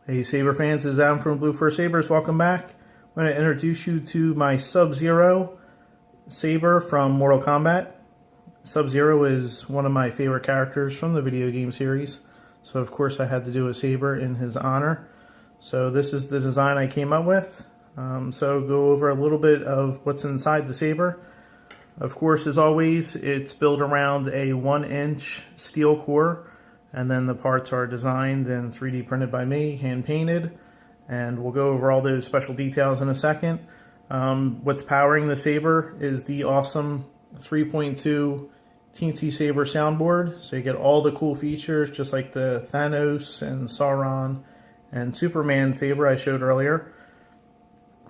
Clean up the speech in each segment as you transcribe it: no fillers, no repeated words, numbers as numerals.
Hey Saber fans, this is Adam from Blue Force Sabers. Welcome back. I'm going to introduce you to my Sub-Zero Saber from Mortal Kombat. Sub-Zero is one of my favorite characters from the video game series, so of course I had to do a saber in his honor. So this is the design I came up with. So go over a little bit of what's inside the saber. Of course, as always, it's built around a 1-inch steel core, and then the parts are designed and 3D printed by me, hand painted, and we'll go over all those special details in a second. What's powering the saber is the awesome 3.2 Teensysaber Soundboard, so you get all the cool features just like the Thanos and Sauron and Superman saber I showed earlier.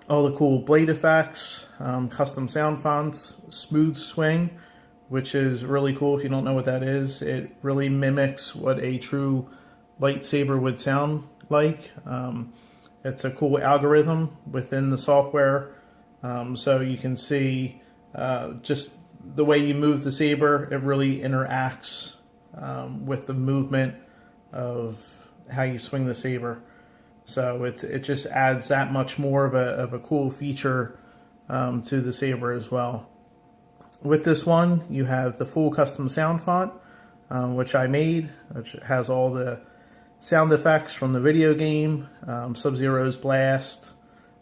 All the cool blade effects, custom sound fonts, smoothswing, which is really cool. If you don't know what that is, it really mimics what a true lightsaber would sound like. It's a cool algorithm within the software, so you can see just the way you move the saber, it really interacts with the movement of how you swing the saber. So it just adds that much more of a cool feature to the saber as well. With this one, you have the full custom sound font, which I made, which has all the sound effects from the video game, Sub-Zero's blast,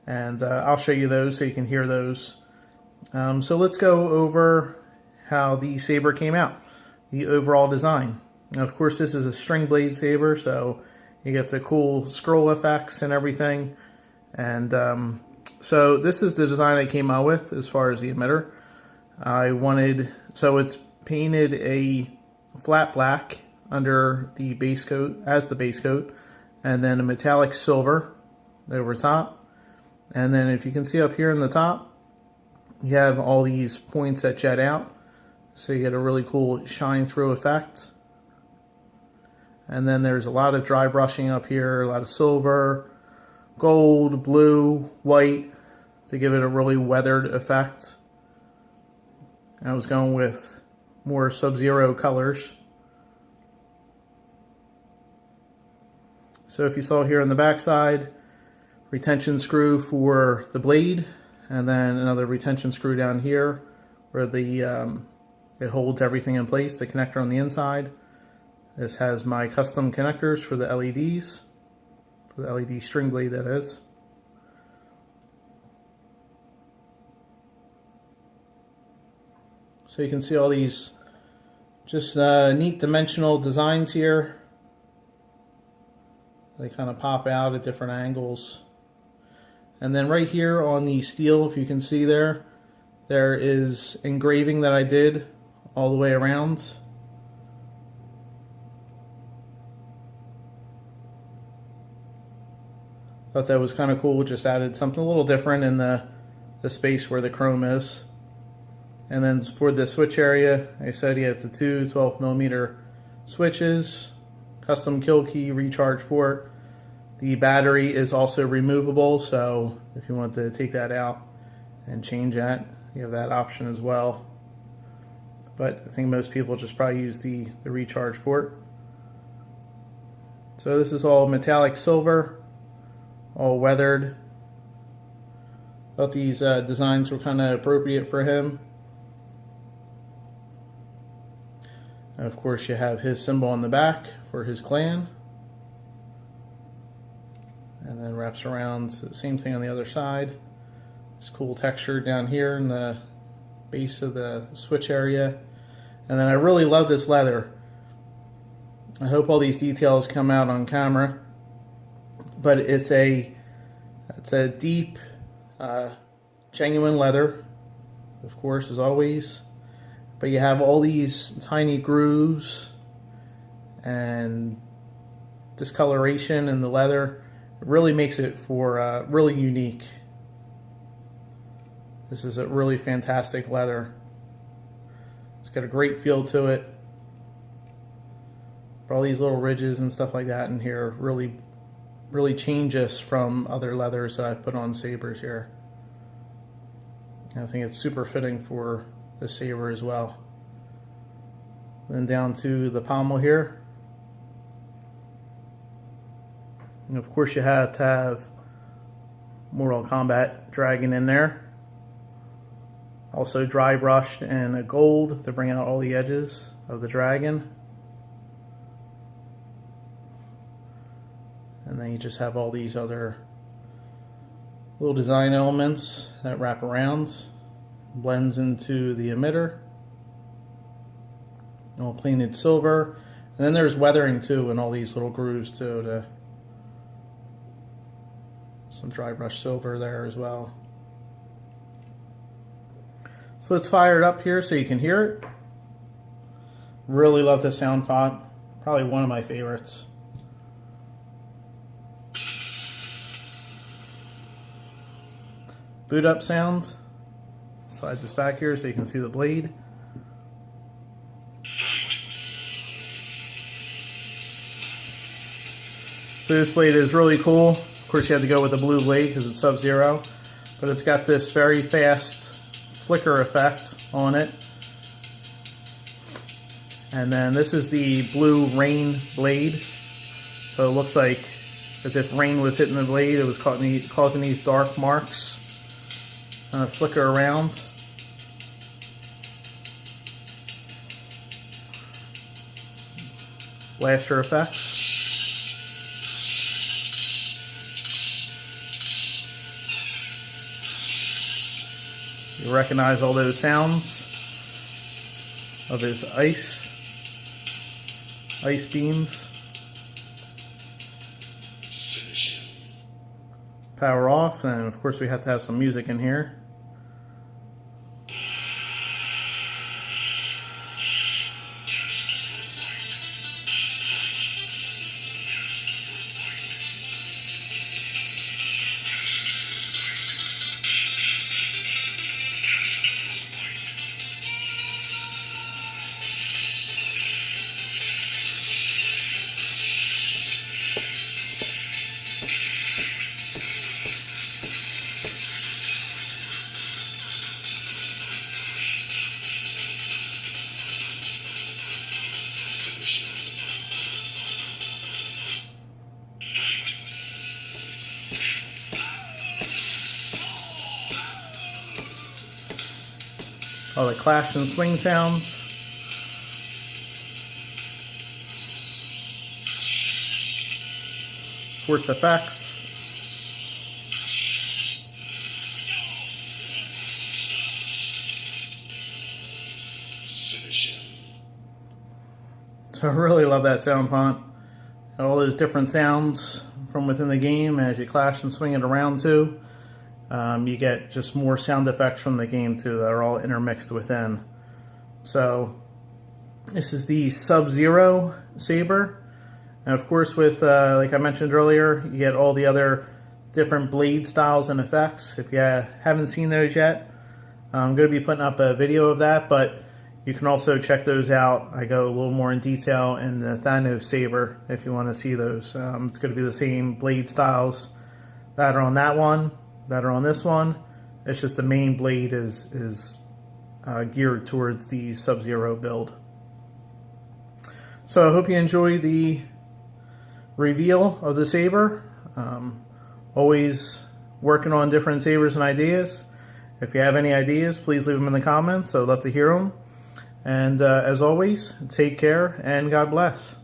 and I'll show you those so you can hear those. So let's go over how the saber came out, the overall design. Now, of course, this is a string blade saber, so you get the cool scroll effects and everything. And so this is the design I came out with as far as the emitter. So it's painted a flat black under the base coat, as the base coat, and then a metallic silver over top. And then if you can see up here in the top, you have all these points that jet out, so you get a really cool shine through effect. And then there's a lot of dry brushing up here, a lot of silver, gold, blue, white, to give it a really weathered effect. I was going with more Sub-Zero colors. So if you saw here on the back side, retention screw for the blade, and then another retention screw down here where it holds everything in place, the connector on the inside. This has my custom connectors for the LEDs, for the LED string blade that is. So you can see all these just neat dimensional designs here. They kind of pop out at different angles. And then right here on the steel, if you can see there is engraving that I did all the way around. Thought that was kind of cool, just added something a little different in the space where the chrome is. And then for the switch area, I said you have the two 12mm switches, custom kill key, recharge port. The battery is also removable, so if you want to take that out and change that, you have that option as well. But I think most people just probably use the recharge port. So this is all metallic silver, all weathered. Thought these designs were kind of appropriate for him. And of course you have his symbol on the back for his clan. And then wraps around, the same thing on the other side. This cool texture down here in the base of the switch area. And then I really love this leather. I hope all these details come out on camera. But it's a deep, genuine leather, of course, as always. But you have all these tiny grooves and discoloration in the leather. It really makes it for really unique. This is a really fantastic leather. It's got a great feel to it. But all these little ridges and stuff like that in here really change us from other leathers that I've put on sabers here. And I think it's super fitting for the saber as well. Then down to the pommel here. And of course you have to have Mortal Kombat Dragon in there. Also dry brushed in a gold to bring out all the edges of the dragon. And then you just have all these other little design elements that wrap around. Blends into the emitter. All painted silver. And then there's weathering too in all these little grooves too. Some dry brush silver there as well. So let's fire it up here so you can hear it. Really love the sound font. Probably one of my favorites. Boot up sound. Slide this back here so you can see the blade. So this blade is really cool. Of course you have to go with the blue blade because it's Sub-Zero. But it's got this very fast flicker effect on it. And then this is the blue rain blade. So it looks like as if rain was hitting the blade, it was causing these dark marks. Flicker around. Blaster effects. You recognize all those sounds of his ice beams. Power off, and of course we have to have some music in here. All the clash and swing sounds. Force effects. So I really love that sound font. And all those different sounds from within the game as you clash and swing it around too. You get just more sound effects from the game too that are all intermixed within. So this is the Sub-Zero Saber, and of course with like I mentioned earlier, you get all the other different blade styles and effects. If you haven't seen those yet, I'm going to be putting up a video of that, but you can also check those out. I go a little more in detail in the Teensysaber if you want to see those. It's going to be the same blade styles that are on that one, that are on this one. It's just the main blade is geared towards the Sub-Zero build. So I hope you enjoy the reveal of the saber. Always working on different sabers and ideas. If you have any ideas, please leave them in the comments. I'd love to hear them. And as always, take care and God bless.